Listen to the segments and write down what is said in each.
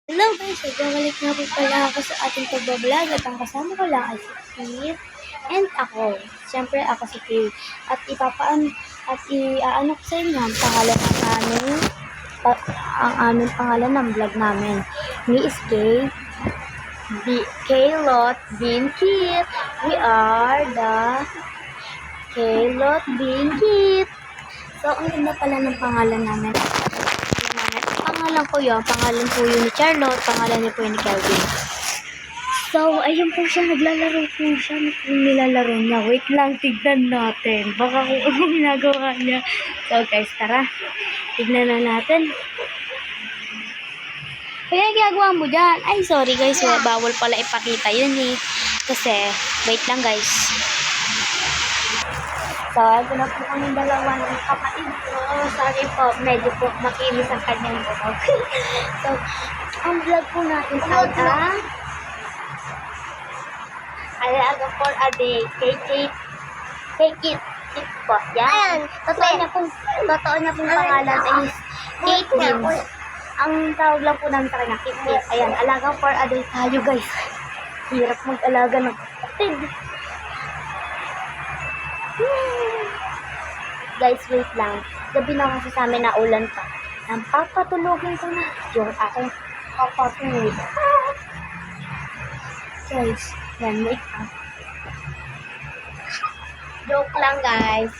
Hello guys! So, bumalik na po pala ako sa ating pagbablog at ang kasama ko lang ay si Kit and ako. Siyempre ako si Kit. At iaano ko sa inyo ang pangalan ng aming pangalan ng vlog namin. Me is Kaylot Bean Kit. We are the Kaylot Bean Kit. So, ang ganda pala ng pangalan namin. Pangalan ko yun. Pangalan po yun ni Charlotte. Pangalan niya po yun ni Kelvin. So, ayun po siya. Naglalaro po siya. Kung nilalaro niya. Wait lang. Tignan natin. Baka kung anong ginagawa niya. So, guys, tara. Tignan na natin. Kaya ginagawa mo dyan. Ay, sorry guys. Bawal pala ipakita yun eh. Kasi, wait lang guys. So, ito na po kami dalawa ng kapatid ko. Sorry po, medyo po makinis ang kanyang buhok. So, ang vlog po natin ay alaga for a day. Kay Kit po. Yan. Totoo niya pong pangalan is Caitlin. Ang tawag lang po namin sa kanya, Kit. Ayan, alaga for a day tayo guys. Hirap mag-alaga ng kapatid. Guys, wait lang. Gabi na kasi sa amin na ulan pa. Nang papatulogin ko na yung aking kapatid. Guys, yan, wait lang. Joke lang, guys.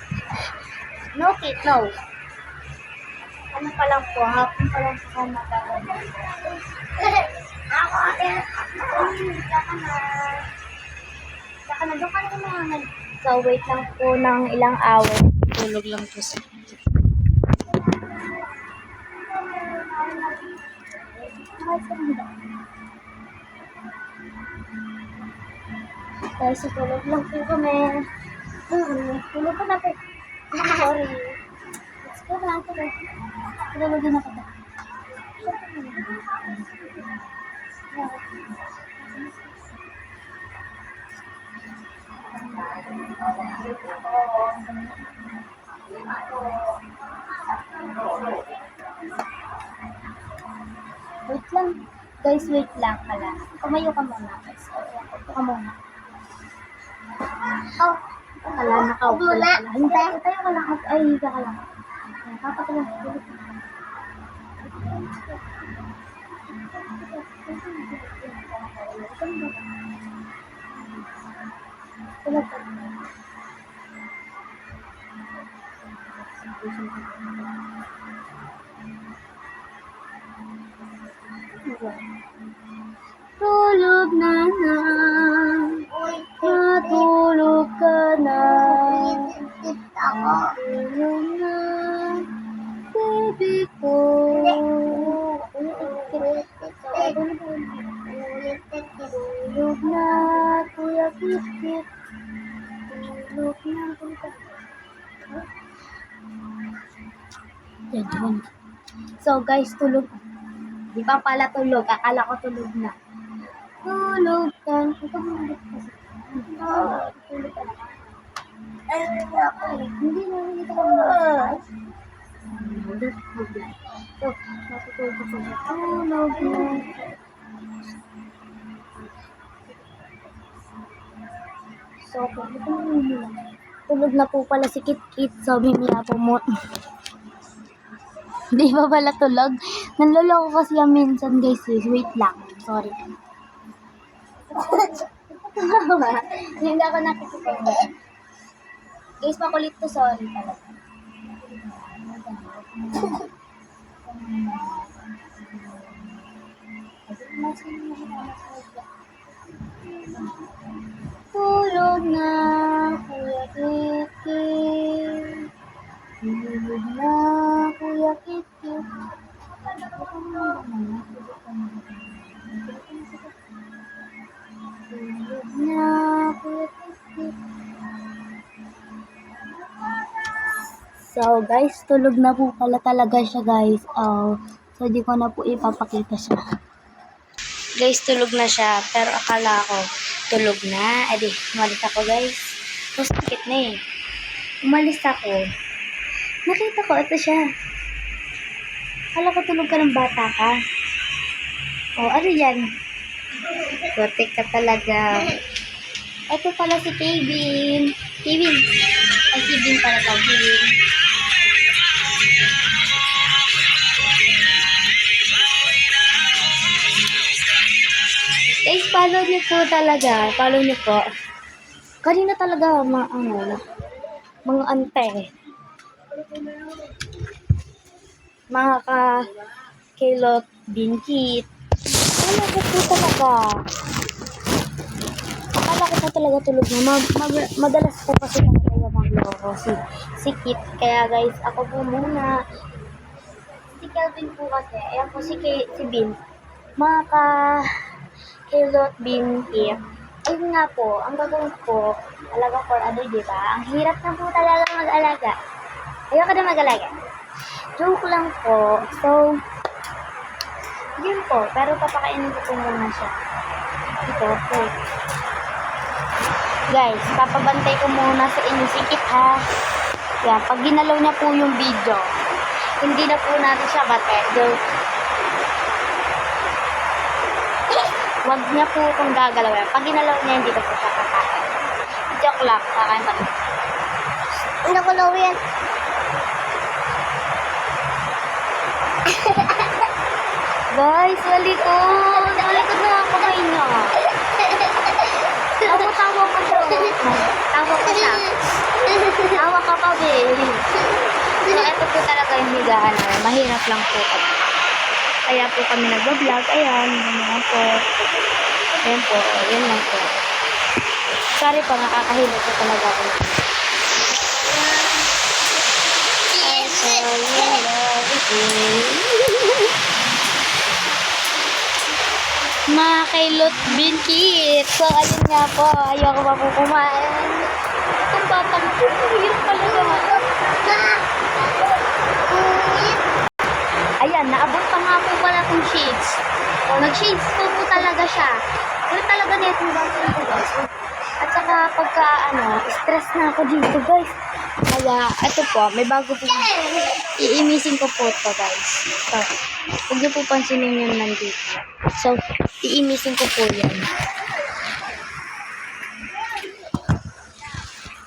No, Kate, no. Ano pa lang po, hapon pa lang sa magagawa. Ako, Saka na, doon ka na kumahangan. So, wait lang po ng ilang hours. Tulog lang po siya. Guys, tulog lang po kami. Tulog ka na po. Sorry. Let's go lang po. Tulogin na kita. Wait lang. Guys, wait lang pala. Kumayo ka muna, guys. Ito ka muna. Oh, wala, nakaupo pala. Hindi, tayo ka lang. Ay, higa ka lang. Papatulang. Tulog ka. Tulog na na. Matulog ka na. Tulog na. Baby ko. Tulog na. Kuya Kit. Tulog na. Yan. So guys, tulog. Di pa pala tulog. Akala ko tulog na. Tulog ka. Tulog ka na. Hindi na. So, matutulog ko na. Tulog na. So, tulog na po pala si Kit. So, mimiya po mo. Di ba pala tulog? Nanloloko kasi yan minsan guys. Wait lang. Sorry. Hindi ako nakikipag. Guys, makulit to. Sorry talaga. Tulog na, Kuya Kiki. Tulog na, Kuya Kiki. Tulog na, Kuya Kiki. So guys, tulog na po pala talaga siya guys. So di ko na po ipapakita siya. Guys, tulog na siya. Pero akala ko, tulog na. Edi, umalis ako guys. Sakit na eh. Umalis ako. Nakita ko, ito siya. Akala ko tulog ka ng bata ka. Oh, ano yan? Putik ka talaga. Ito pala si Kevin. Kevin. Ay, Kevin pala to. Kevin. Guys, follow niyo po talaga. Follow niyo po. Kanina talaga, mga ante. Mga kilot, bingkit. Akala ko po talaga. Akala ko po talaga tulog na. Madalas po kasi talaga magloko si Kit. Kaya guys, ako po muna. Si Kelvin po kasi. Ayan po si Bin. Mga kilot, bingkit. Ayun nga po, ang gagawin ko, alaga for other, di ba? Ang hirap na po talaga mag-alaga. Ayoko na mag-alaga. Joke lang po. So, yun po. Pero papakainin ko po muna siya. Ito po. Guys, papabantay ko muna sa inyo sikit ha. Yan, pag ginalaw niya po yung video, hindi na po natin siya bate. Wag niya po itong gagalawin. Pag ginalaw niya, hindi na po siya kakain. Joke lang, kakain pa rin. Nagalaw yan. Guys, walikod. Walikod na ako kayo niya. Tawa ka siya. Tawa ka siya. Tawa ka pa, babe. So, ito po talaga yung higaan namin. Mahirap lang po. Kaya po kami nag-vlog. Ayan, ganyan po. Ayan po, yan lang po. Sorry po, nakakahilo po talaga ako. Mga kailot binkit. So, ayun nga po. Ayoko pa po kumain. Itong batang po. Hirap pala naman. Ayan, naabot pa nga po pala itong shades. So, nag-shades po talaga siya. Pero talaga na itong batang po, guys. At saka pagka, stress na ako dito, guys. Kaya, ito po, may bago po. Iimisin ko po ito, guys. So, huwag niyo po pansinin yung nandito. So, iimisin ko po yan.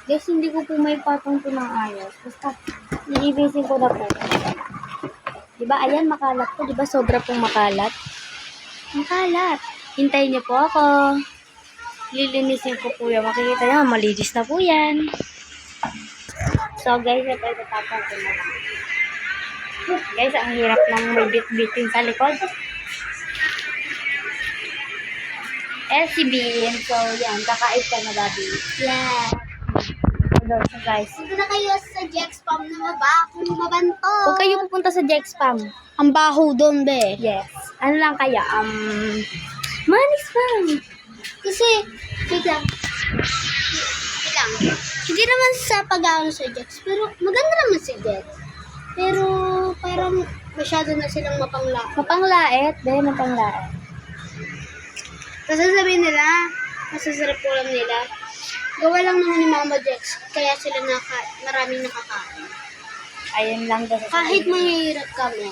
Guys, hindi ko po may patong po ng ayos. Basta, iimisin ko na po. Diba, ayan, makalat po. Diba, sobra pong makalat. Makalat. Hintayin niyo po ako. Lilinisin ko po yan. Makikita niyo, malinis na po yan. So, guys, ito itatapon ko na lang. Guys, ang hirap ng may bit-bitin sa likod. LCB. So, yan. Kakain ka na, Bobby. Yeah. So, guys. Punta na kayo sa Jexpam na mabanto. Huwag kayo pupunta sa Jexpam. Ang baho doon, be. Yes. Ano lang kaya? Money spam. Kasi, wait lang. Wait lang. Hindi naman sa pag-aano sa Jex, pero maganda naman si Jex. Pero, parang masyado na silang mapangla. Mapanglait. Dahil mapanglait. Kasi sabihin nila, masasarap po lang nila. Gawa lang naman ni Mama Jex, kaya sila maraming nakakain. Ayun lang daw. Kahit mahirap kami,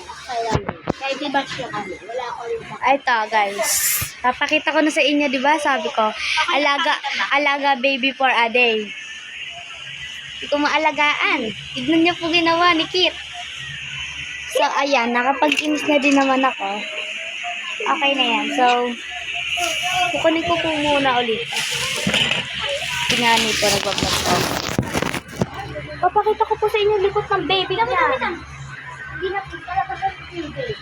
kahit i-batch lang kami, wala ako rin pa. Ito, guys. Papakita ko na sa inyo, di ba? Sabi ko, alaga baby for a day. Hindi ko maalagaan. Tignan niyo po ginawa ni Kit. So, ayan. Nakapag-inis na din naman ako. Okay na yan. So, kukunin ko po muna ulit. Tingnan nito, nagbablog ko. Papakita ko po sa inyo likod ng baby niya. Hindi na po talaga sa baby.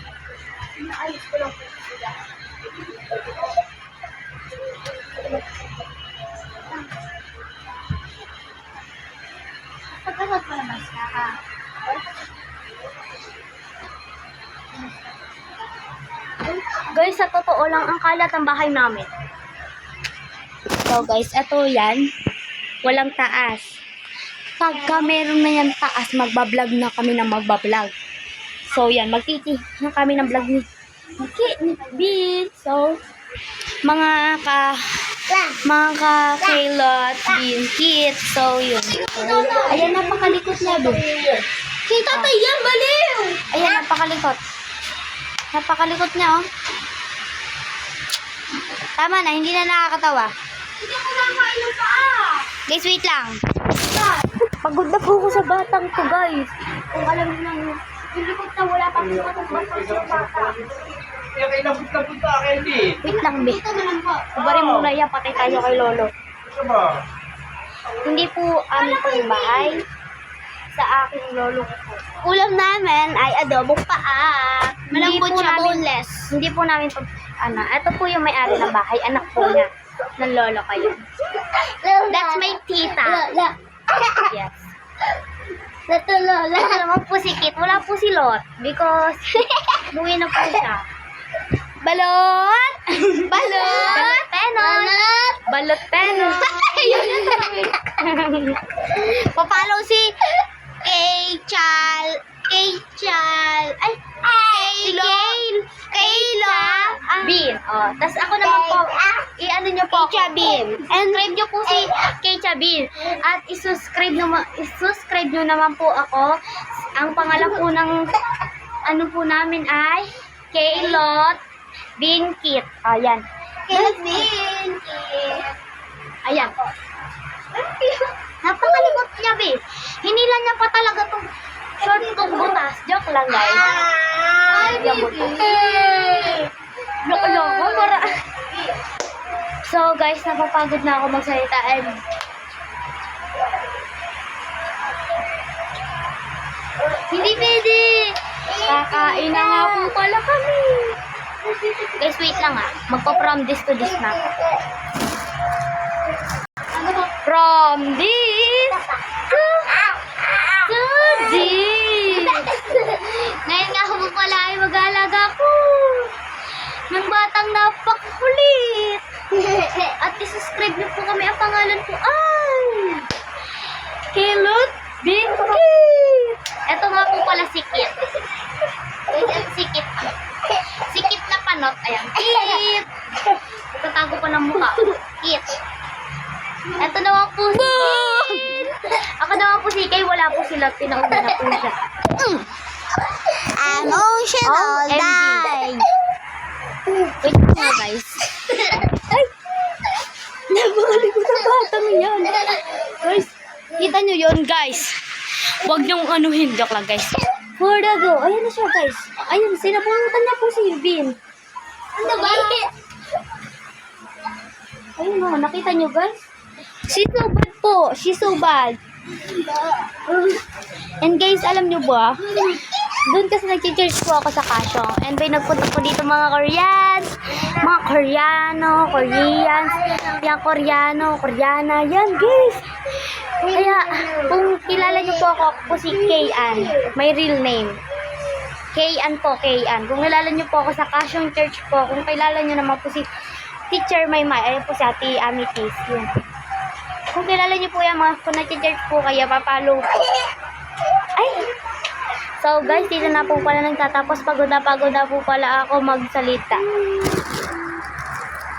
Inaayos ko lang po sila. Pagkakot pa naman siya ka. Guys, sa totoo lang, ang kalat ang bahay namin. So guys, eto yan. Walang taas. Pagka meron na yan taas, magbablog na kami ng magbablog. So yan, magtiti na kami ng vlog ni Bill. So, mga ka-kilot, binkit. So yun. Ayan, napakalikot niya doon. Kita tayo yan, baliw! Ayan, napakalikot. Napakalikot niya, oh. Tama na, hindi na nakakatawa. Hindi ako nakain ng paa. Guys, wait lang. Pagod na po ako sa batang to, guys. Kung alam niyo lang, hindi ko na wala pa ako sa bata. Kaya kayo labot-labot sa akin eh. Wait lang, be. Ito na lang po. Kubarin muna yan, patay tayo kay Lolo. Ano ba? Hindi po amin po yung bahay. Sa aking lolo ko po. Ulam namin ay adobong paa. Malambot Hindi po siya, namin- boneless. Hindi po namin pag, ito po yung may-ari ng bahay, anak po niya, ng lolo ko yun. That's my tita. Lola. Yes. Ito, Lola. Ito naman po si Kit, wala po si Lot, because buwi na po siya. Balot! Balot! Penot! Balot penot! Papalo si Kaychal. Ay, Kayla. Bean. Oh, tas ako naman po, i-ano nyo po Kaycha ako. Bean. Subscribe nyo po si Kaycha Bean. At i-subscribe nyo naman po ako. Ang pangalan po ng ano po namin ay Kaylot Bean Kit. Ayan. Kevin. Ayan. Napakalikot niya, be. Hinila niya pa talaga tong short kong butas. Joke lang, guys. Yan po to. Loko-loko, para... So, guys, napapagod na ako magsalita and... Hindi pwede! Kakain na nga po pala kami. Guys, wait lang Magpa-from this to this na ako. From this to this. Ngayon nga ako pala ay mag-aalaga ko ng batang napakakulit. At i-subscribe niyo po kami. Ang pangalan ko ay Kaylot Binkit. Ito nga po pala si Kit. Si Kit. Si Kit na panot. Ayan. Kit. Itatago ko ng mukha. Kit. Ito naman po si Kit. Ako naman po si Kay. Wala po sila. Pinauna na po siya. Emotional OMG. die. Wait nga, guys. Ay! Napakalikot na batang yan. Guys, kita nyo yun, guys. Huwag niyong anuhin. Joke lang, guys. For the go. Ayan na siya, guys. Ayun, sinabunutan na po si Bean. Ano ba? Ayun o, nakita nyo, guys? She's so bad po. She's so bad. And guys, alam nyo ba? Doon kasi nag-church po ako sa Kasyong. And by nagpunta po dito mga Koreans. Mga Koreano, Koreans. Yan, Koreano, Koreana. Yan, guys. Kaya, kung kilala nyo po ako si Kayan. My real name. Kayan po, Kayan. Kung kilala nyo po ako sa Kasyong Church po. Kung kilala nyo naman po si Teacher Maymay. Ayun po si Ate Amitis. Yun. Kung kilala nyo po yan, mga kung nag-church po kaya, papalo po. Ay! So guys, dito na po pala nagtatapos. Pagod na po pala ako magsalita.